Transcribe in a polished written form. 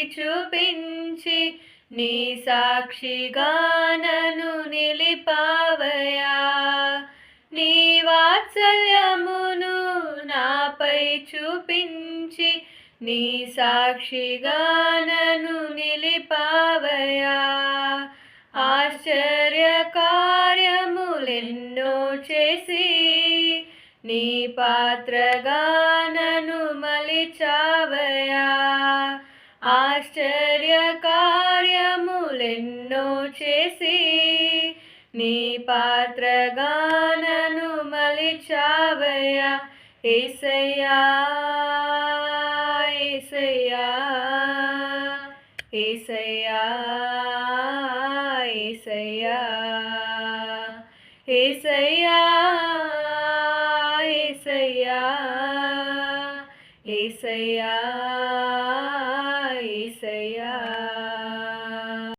చూపించి నీ సాక్షిగా నన్ను నిలిపావయా. నీ వాత్సల్యమును నాపై చూపించి నీ సాక్షిగా నన్ను నిలిపావయా. ఆశ్చర్య కార్యములెన్నో చేసి నీ పాత్రగా నన్ను మలిచావయా. ఆశ్చర్య కార్యములెన్నో చేసి నీ పాత్రగా నన్ను మలిచావయా. యేసయ్యా యేసయ్యా యేసయ్యా యేసయ్యా యేసయ్యా యేసయ్యా యేసయ్యా యేసయ్యా.